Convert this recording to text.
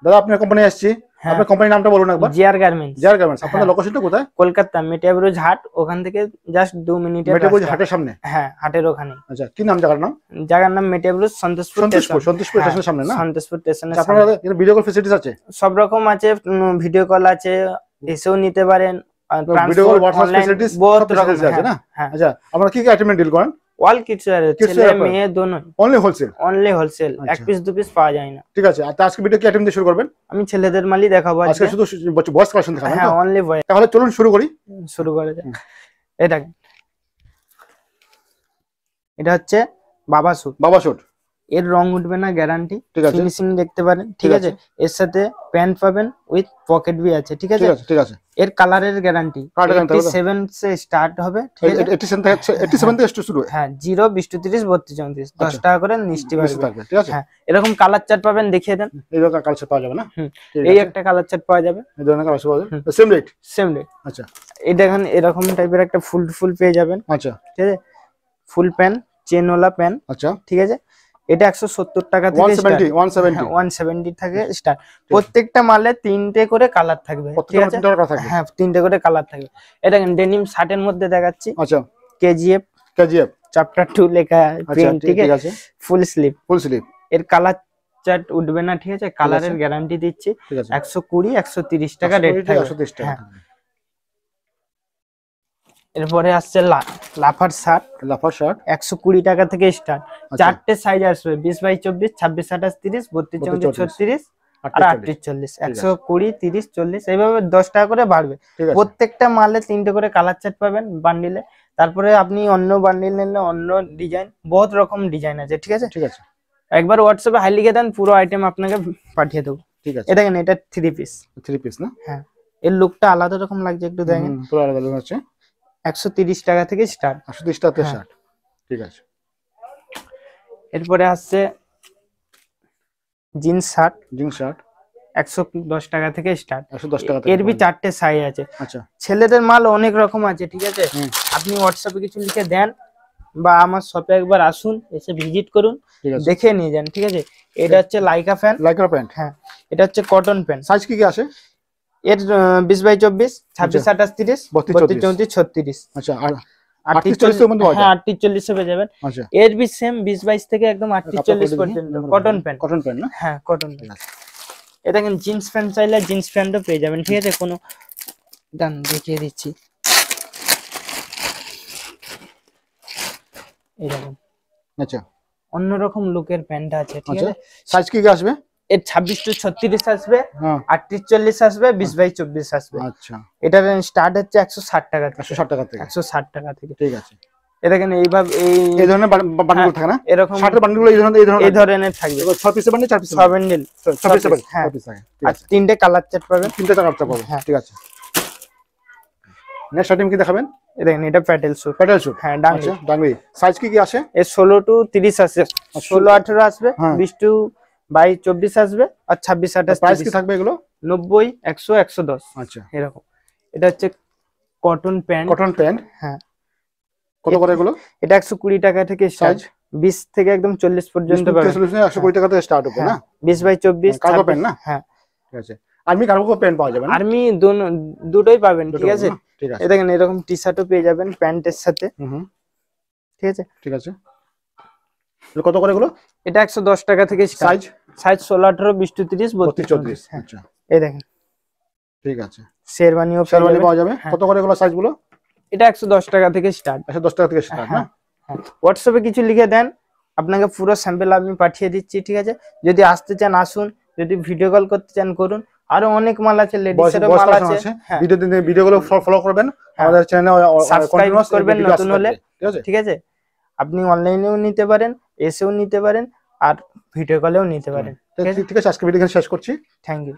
দাদা আপনার কোম্পানি আসছি, আপনার কোম্পানির নামটা বলুন একবার। GR garments. জিআর গার্মেন্টস, আপনাদের লোকেশনটা কোথায়? কলকাতা মেটিয়াবুরুজ হাট, ওখান থেকে জাস্ট 2 মিনিটের রাস্তা। মেটিয়াবুরুজ হাটের সামনে? হ্যাঁ, হাটের ওখানে। আচ্ছা, কি নাম জায়গার নাম? জায়গার নাম মেটিয়াবুরুজ সন্তোষপুর স্টেশনের সামনে না? সন্তোষপুর স্টেশনের সামনে। আপনাদের এখানে ভিডিও কল ফ্যাসিলিটিস আছে? সব রকম আছে, ভিডিও কল আছে, এসেও নিতে পারেন। ভিডিও কল, হোয়াটসঅ্যাপ ফ্যাসিলিটিস বহুত রকম আছে না? আচ্ছা, আপনারা কি কি আইটেম ডিল করেন? অল কিডস এর, ছেলে মেয়ে দোনো। Only wholesale? অনলি হোলসেল, এক পিস দু পিস পাওয়া যায় না। ঠিক আছে, আর আজকে ভিডিও কি আইটেম দিয়ে শুরু করবেন? আমি ছেলেদের মালই দেখাবো আজকে। শুধু বয়েজ কালেকশন দেখাবেন? হ্যাঁ, অনলি বয়েজ। তাহলে চলুন শুরু করি। শুরু করে দেন। এটা হচ্ছে বাবা স্যুট। বাবা স্যুট, এর রং উঠবে না, গ্যারান্টি। ঠিক আছে। ফিনিশিং দেখতে পারেন, ঠিক আছে। এর সাথে প্যান্ট পাবেন উইথ পকেট বি আছে, ঠিক আছে। ঠিক আছে। এর কালারের গ্যারান্টি 87 সে স্টার্ট হবে, ঠিক আছে। 87 থেকে শুরু। হ্যাঁ, 0 20 30 32 34 10 টাকা করে মিষ্টি পাবে, ঠিক আছে। হ্যাঁ, এরকম কালার চার্ট পাবেন, দেখিয়ে দেন। এই ধরনের কালার চার্ট পাওয়া যাবে না? এই একটা কালার চার্ট পাওয়া যাবে, এই ধরনের কালার পাওয়া যাবে, সেম রেট। আচ্ছা, এটা দেখেন এরকম টাইপের একটা ফুল পেয়ে যাবেন। আচ্ছা, ঠিক আছে। ফুল প্যান, চেনওয়ালা প্যান। আচ্ছা, ঠিক আছে। এটা 170 টাকা থেকে 170 থেকে স্টার্ট। প্রত্যেকটা মালে 3টে করে কালার থাকবে, ঠিক আছে। হ্যাঁ, 3টে করে কালার থাকবে। এটা ডেনিম শার্টের মধ্যে দেখাচ্ছি। আচ্ছা, কেজিএফ চ্যাপ্টার 2 লেখা প্রিন্ট, ঠিক আছে। Full sleeve. এর কালার চার্ট উঠবে না, ঠিক আছে। কালারের গ্যারান্টি দিচ্ছি। 120 130 টাকা রেট থাকবে। এরপরে আসছে লাফার শার্ট। 120 টাকা থেকে স্টার্ট। 4টে সাইজ আসবে, 20 বাই 24, 26 28 30, 32 34 36 আর 38 40। 120 30 40 এইভাবে 10 টাকা করে বাড়বে। প্রত্যেকটা মালে 3টে করে কালার চার্ট পাবেন বান্ডিলে। তারপরে আপনি অন্য বান্ডিল নিলে অন্য ডিজাইন, বহুত রকম ডিজাইন আছে, ঠিক আছে। একবার হোয়াটসঅ্যাপে হাই লিখে দেন, পুরো আইটেম আপনাকে পাঠিয়ে দেবো, ঠিক আছে। এটা দেখেন, এটা 3 পিস না? হ্যাঁ, এর লুকটা আলাদা রকম লাগছে, একটু দেখেন। পুরো আলাদা লুক আছে। 130 টাকা থেকে স্টার্ট। 130 টাকা থেকে স্টার্ট, ঠিক আছে। এরপরে আসছে জিন্স শার্ট। 110 টাকা থেকে স্টার্ট। 110 টাকা। এর বি 4টে সাইজ আছে। আচ্ছা, ছেলেদের মাল অনেক রকম আছে, ঠিক আছে। আপনি হোয়াটসঅ্যাপে কিছু লিখে দেন বা আমার শপে একবার আসুন, এসে ভিজিট করুন, দেখে নিয়ে যান, ঠিক আছে। এটা হচ্ছে লাইকা প্যান্ট। হ্যাঁ, এটা হচ্ছে কটন প্যান্ট। সাইজ কি কি আছে এর? 20 বাই 24, 26 28 30, 32 34 36। আচ্ছা, আর 38 এর মধ্যে। হ্যাঁ, 38 পেয়ে যাবেন। আচ্ছা, এর বি সেম 20 22 থেকে একদম 38 পর্যন্ত কটন প্যান্ট না? হ্যাঁ, কটন প্যান্ট। এটা দেখেন, জিন্স প্যান্ট চাইলে জিন্স প্যান্টও পেয়ে যাবেন, ঠিক আছে। কোনো দাম দেখিয়ে দিচ্ছি, এই দেখেন। আচ্ছা, অন্যরকম লুকের প্যান্ট আছে, ঠিক আছে। সাইজ কি কি আসবে? এর 26 টু 36 আসবে, 38 40 আসবে, 20 বাই 24 আসবে। আচ্ছা, এটার স্টার্ট হচ্ছে 160 টাকা থেকে। 160 টাকা থেকে, ঠিক আছে। এটা দেখেন, এইভাবে এই ধরনের বান্ডেল থাকে না? এরকম শার্টের বান্ডেলগুলো এই ধরনের থাকবে। 6 পিসের বান্ডেল, 4 পিসের বান্ডেল, 6 পিসের বান্ডেল। হ্যাঁ, আর 3টে কালার চার্ট পাবেন। 3টে কালার চার্ট পাবেন, হ্যাঁ, ঠিক আছে। নেক্সট আইটেম কি দেখাবেন? দেখেন, এটা প্যাটেল স্যুট। হ্যাঁ, ডাঙ্গি। সাইজ কি কি আসে? এর 16 টু 30 আসে, 16 18 আসবে, 20 টু বাই 24 আসবে, আর 26 28। প্রাইস কি থাকবে এগুলো? 90 100 110। আচ্ছা, এরকম। এটা হচ্ছে কটন প্যান্ট। হ্যাঁ, কত করে এগুলো? এটা 120 টাকা থেকে স্টার্ট। 20 থেকে একদম 40 পর্যন্ত পাবেন। 120 টাকা থেকে স্টার্ট হবে না? 20 বাই 24 কার্গো প্যান্ট না? হ্যাঁ, ঠিক আছে। আর্মি কার্গো প্যান্ট পাওয়া যাবে না? আর্মি দুটোই পাবেন, ঠিক আছে। এই দেখেন, এরকম টি শার্টও পেয়ে যাবেন প্যান্টের সাথে, ঠিক আছে। ঠিক আছে, কত করে এগুলো? এটা 110 টাকা থেকে স্টার্ট। Size 16 18 20 two 30 32 34। আচ্ছা, এই দেখেন, ঠিক আছে। শেরওয়ানিও পাওয়া যাবে। কত করে এগুলো সাইজ গুলো? এটা 110 টাকা থেকে স্টার্ট। 110 টাকা থেকে স্টার্ট না? হ্যাঁ, হোয়াটসঅ্যাপে কিছু লিখে দেন, আপনাকে পুরো স্যাম্পল আমি পাঠিয়ে দিচ্ছি, ঠিক আছে। যদি আসতে চান আসুন, যদি ভিডিও কল করতে চান করুন। আরো অনেক মাল আছে, লেডিসের মাল আছে। ভিডিওগুলো ফলো করবেন, আমাদের চ্যানেলে সাবস্ক্রাইব করবেন নতুন হলে, ঠিক আছে। আপনি অনলাইনেও নিতে পারেন, এসেও নিতে পারেন, আর ভিডিও কলেও নিতে পারেন, ঠিক আছে। আজকে ভিডিও শেষ করছি। Thank you.